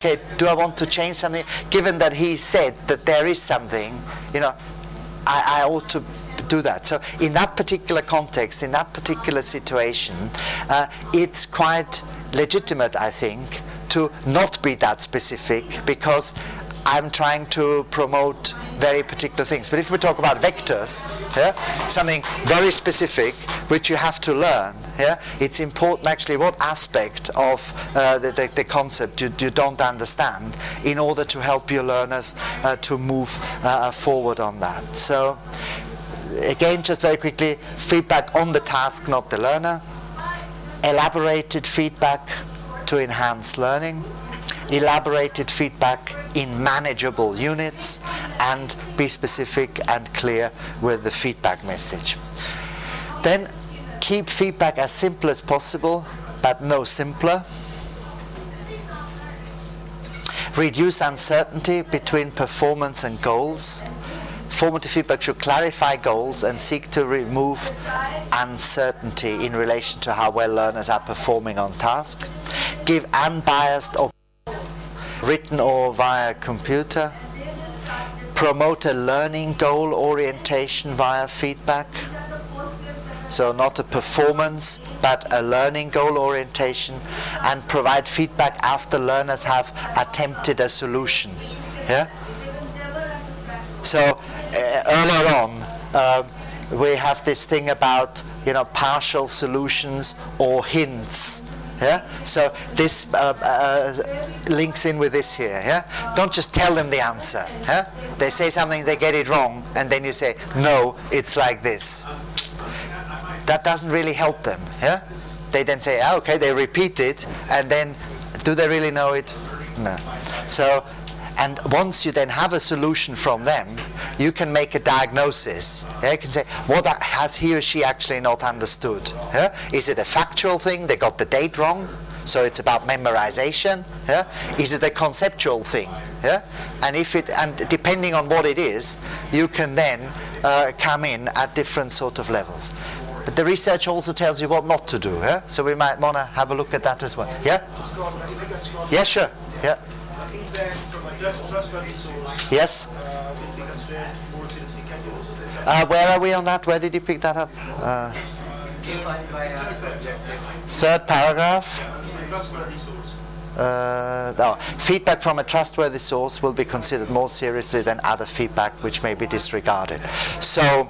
okay, do I want to change something? Given that he said that there is something, you know, I ought to do that. So in that particular context, in that particular situation, it's quite legitimate, I think, to not be that specific, because I'm trying to promote very particular things. But if we talk about vectors, yeah, something very specific which you have to learn, yeah, it's important actually what aspect of the concept you don't understand in order to help your learners to move forward on that. So again, just very quickly, feedback on the task, not the learner. Elaborated feedback to enhance learning. Elaborated feedback in manageable units, and be specific and clear with the feedback message. Then keep feedback as simple as possible, but no simpler. Reduce uncertainty between performance and goals. Formative feedback should clarify goals and seek to remove uncertainty in relation to how well learners are performing on task. Give unbiased or written or via computer. Promote a learning goal orientation via feedback. So not a performance, but a learning goal orientation, and provide feedback after learners have attempted a solution. Yeah? So earlier on, we have this thing about, you know, partial solutions or hints. Yeah? So this links in with this here. Yeah? Don't just tell them the answer. Yeah? They say something, they get it wrong, and then you say, no, it's like this. That doesn't really help them. Yeah? They then say, oh, okay, they repeat it, and then do they really know it? No. So, and once you then have a solution from them, you can make a diagnosis. Yeah? You can say, what has he or she actually not understood? Yeah? Is it a factual thing? They got the date wrong, so it's about memorization. Yeah? Is it a conceptual thing? Yeah? And if it, and depending on what it is, you can then come in at different sort of levels. But the research also tells you what not to do. Yeah? So we might want to have a look at that as well. Yeah? Yeah, sure. Yeah. Feedback from a trustworthy source. Yes. Will be considered more seriously. Can you also take that? Where are we on that? Where did you pick that up? Third paragraph. Trustworthy source. No. Feedback from a trustworthy source will be considered more seriously than other feedback which may be disregarded. So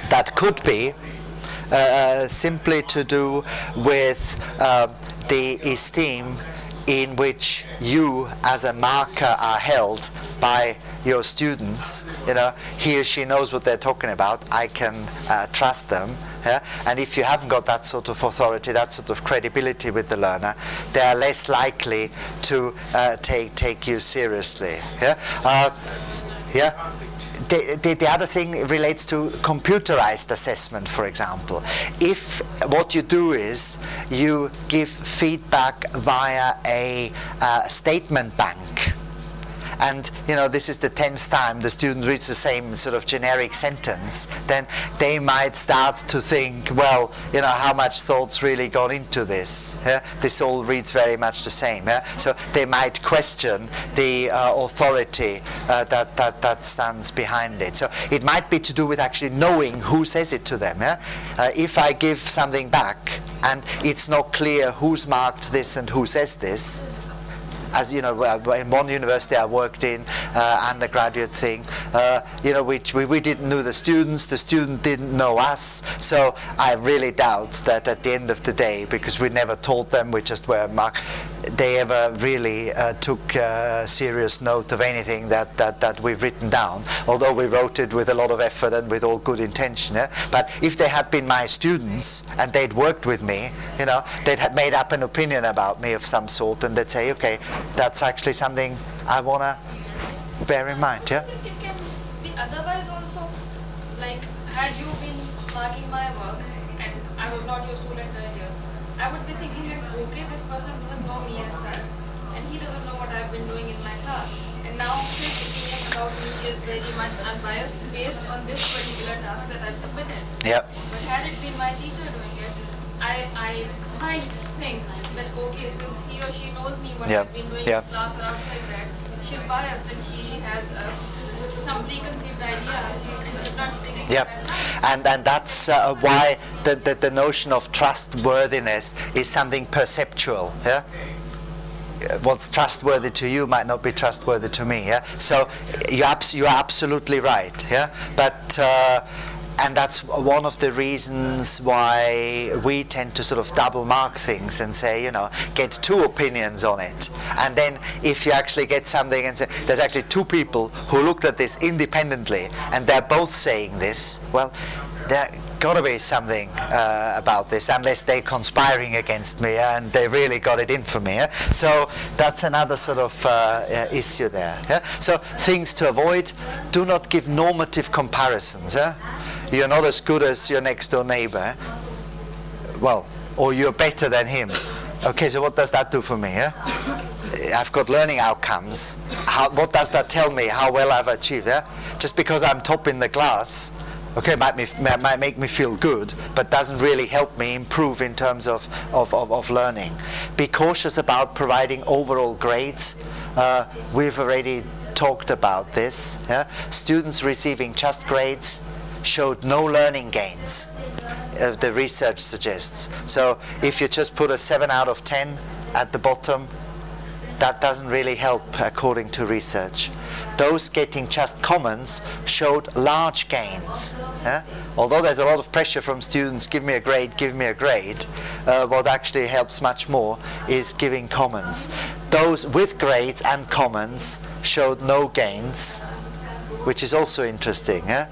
that could be simply to do with the esteem in which you as a marker are held by your students. You know, he or she knows what they're talking about, I can trust them. Yeah? And if you haven't got that sort of authority, that sort of credibility with the learner, they are less likely to take you seriously. Yeah? Yeah? The other thing relates to computerized assessment, for example. If what you do is you give feedback via a statement bank, and you know this is the 10th time the student reads the same sort of generic sentence, then they might start to think, well, you know, how much thought's really gone into this? Yeah? This all reads very much the same. Yeah? So they might question the authority that stands behind it. So it might be to do with actually knowing who says it to them. Yeah? If I give something back and it's not clear who's marked this and who says this, as you know, in one university I worked in, undergraduate thing, you know, we didn't know the student didn't know us, so I really doubt that at the end of the day, because we never told them, we just were marked, they ever really took serious note of anything that we've written down, although we wrote it with a lot of effort and with all good intention. Yeah? But if they had been my students and they'd worked with me, you know, they'd had made up an opinion about me of some sort, and they'd say, okay, that's actually something I want to bear in mind. Yeah? It can be otherwise also, like had you been marking my work and I was not your student earlier, I would be thinking that okay, this person doesn't know me as such and he doesn't know what I've been doing in my class, and now his opinion about me is very much unbiased based on this particular task that I've submitted. Yep. But had it been my teacher doing it, I might think that, okay, since he or she knows me what Yeah. I've been doing Yeah. in class or outside that, she's biased and she has some preconceived ideas and she's not sticking to Yep. that. And that's why the notion of trustworthiness is something perceptual. Yeah. What's trustworthy to you might not be trustworthy to me. Yeah. So you are absolutely right. Yeah. But and that's one of the reasons why we tend to sort of double mark things and say, you know, get two opinions on it. And then if you actually get something and say, there's actually two people who looked at this independently and they're both saying this, well, there got to be something about this, unless they're conspiring against me and they really got it in for me. Yeah? So that's another sort of issue there. Yeah? So things to avoid: do not give normative comparisons. Yeah? You're not as good as your next door neighbor, well, or you're better than him. Okay, so what does that do for me? Yeah? I've got learning outcomes. What does that tell me? How well I've achieved? Yeah? Just because I'm top in the class, okay, might make me feel good, but doesn't really help me improve in terms of learning. Be cautious about providing overall grades. We've already talked about this. Yeah? Students receiving just grades showed no learning gains, the research suggests. So if you just put a 7 out of 10 at the bottom, that doesn't really help according to research. Those getting just commons showed large gains. Yeah? Although there's a lot of pressure from students, give me a grade, what actually helps much more is giving commons. Those with grades and commons showed no gains, which is also interesting. Yeah?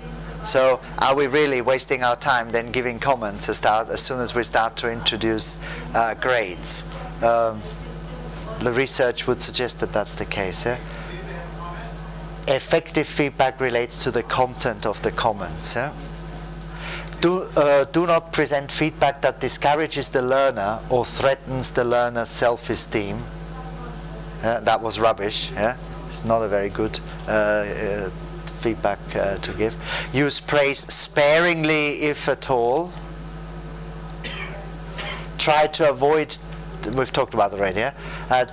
So are we really wasting our time then giving commons as soon as we start to introduce grades? The research would suggest that that's the case. Yeah? Effective feedback relates to the content of the comments. Yeah? Do not present feedback that discourages the learner or threatens the learner's self-esteem. That was rubbish. Yeah? It's not a very good feedback to give. Use praise sparingly, if at all. Try to avoid, we've talked about it already, yeah?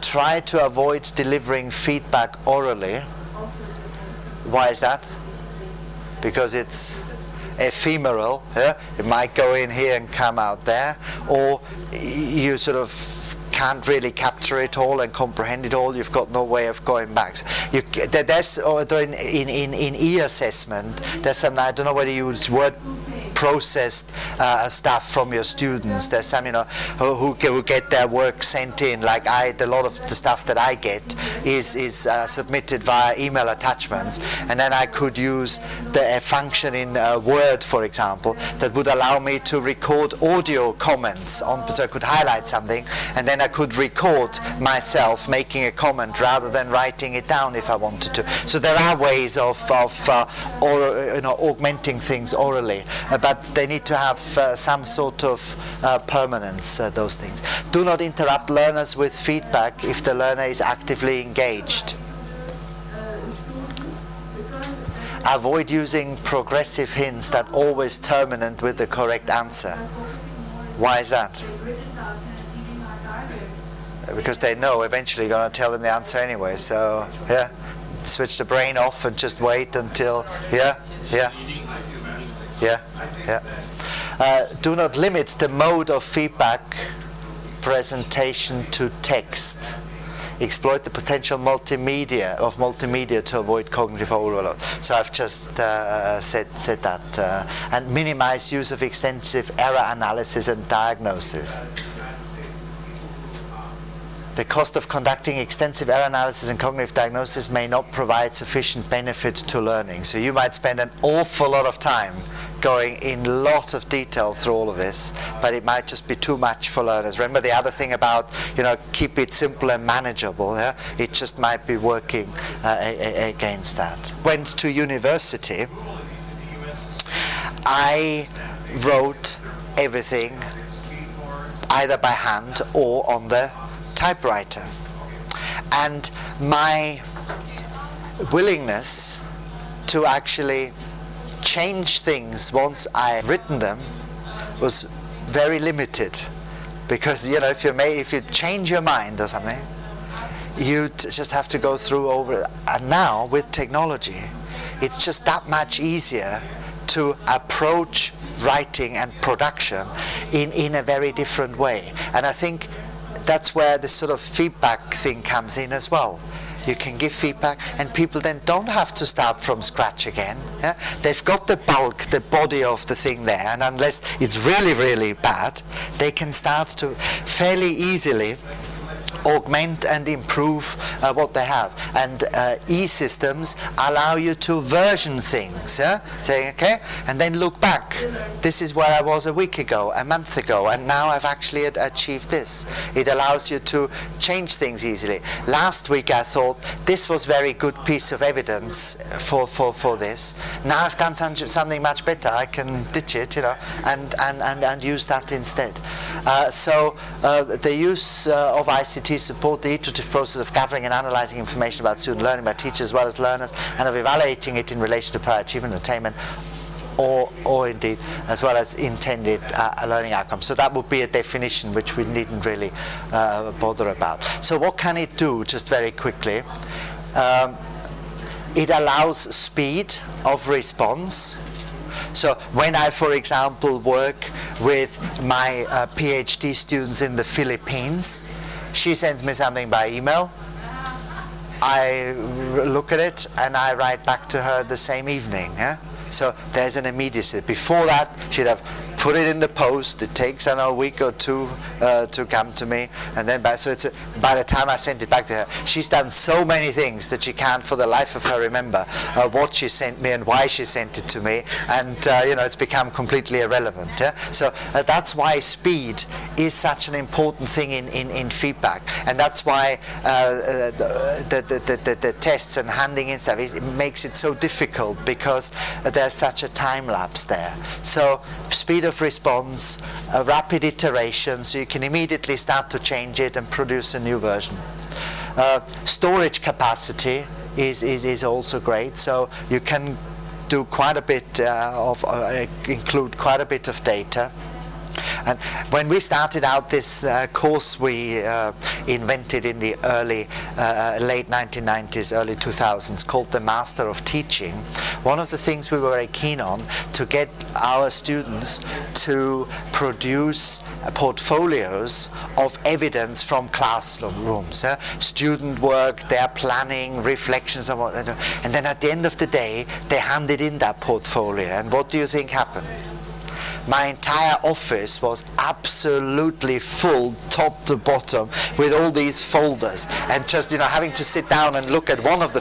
Try to avoid delivering feedback orally. Why is that? Because it's ephemeral. Yeah? It might go in here and come out there, or you sort of can't really capture it all and comprehend it all. You've got no way of going back. So there's in e-assessment, there's some, I don't know whether you use word processed stuff from your students. There's some, you know, who get their work sent in. Like a lot of the stuff that I get is submitted via email attachments, and then I could use a function in Word, for example, that would allow me to record audio comments on, so I could highlight something, and then I could record myself making a comment rather than writing it down if I wanted to. So there are ways of augmenting things orally. But they need to have some sort of permanence, those things. Do not interrupt learners with feedback if the learner is actively engaged. Avoid using progressive hints that always terminate with the correct answer. Why is that? Because they know eventually you're going to tell them the answer anyway. So, yeah, switch the brain off and just wait until, yeah. Do not limit the mode of feedback presentation to text. Exploit the potential multimedia to avoid cognitive overload. So I've just said that. And minimize use of extensive error analysis and diagnosis. The cost of conducting extensive error analysis and cognitive diagnosis may not provide sufficient benefit to learning. So you might spend an awful lot of time going in lots of detail through all of this, but it might just be too much for learners. Remember the other thing about, you know, keep it simple and manageable. Yeah? It just might be working against that. Went to university. I wrote everything either by hand or on the typewriter, and my willingness to actually change things once I had written them was very limited, because you know, if you change your mind or something, you just have to go through over it. And now with technology, it's just that much easier to approach writing and production in a very different way. And I think that's where the sort of feedback thing comes in as well. You can give feedback, and people then don't have to start from scratch again. Yeah? They've got the bulk, the body of the thing there, and unless it's really, really bad, they can start to fairly easily augment and improve what they have. And e-systems allow you to version things, yeah? Saying, okay, and then look back. This is where I was a week ago, a month ago, and now I've actually achieved this. It allows you to change things easily. Last week I thought this was very good piece of evidence for this. Now I've done something much better. I can ditch it, you know, and use that instead. So the use of ICT support the iterative process of gathering and analyzing information about student learning by teachers as well as learners, and of evaluating it in relation to prior achievement and attainment, or indeed as well as intended learning outcomes. So that would be a definition which we needn't really bother about. So what can it do, just very quickly? It allows speed of response. So when I, for example, work with my PhD students in the Philippines, she sends me something by email, I look at it, and I write back to her the same evening. Yeah? So there's an immediacy. Before that, she'd have put it in the post. It takes, I don't know, a week or two to come to me, and then by the time I sent it back to her, she's done so many things that she can't for the life of her remember what she sent me and why she sent it to me, and you know, it's become completely irrelevant. Yeah? So that's why speed is such an important thing in feedback, and that's why the tests and handing in stuff, it makes it so difficult, because there's such a time lapse there. So speed of response, rapid iteration, so you can immediately start to change it and produce a new version. Storage capacity is also great, so you can do quite a bit include quite a bit of data. And when we started out this course we invented in the late 1990s, early 2000s, called the Master of Teaching, one of the things we were very keen on to get our students to produce portfolios of evidence from classrooms, student work, their planning, reflections, and then at the end of the day they handed in that portfolio, and what do you think happened? My entire office was absolutely full, top to bottom, with all these folders, and just, you know, having to sit down and look at one of the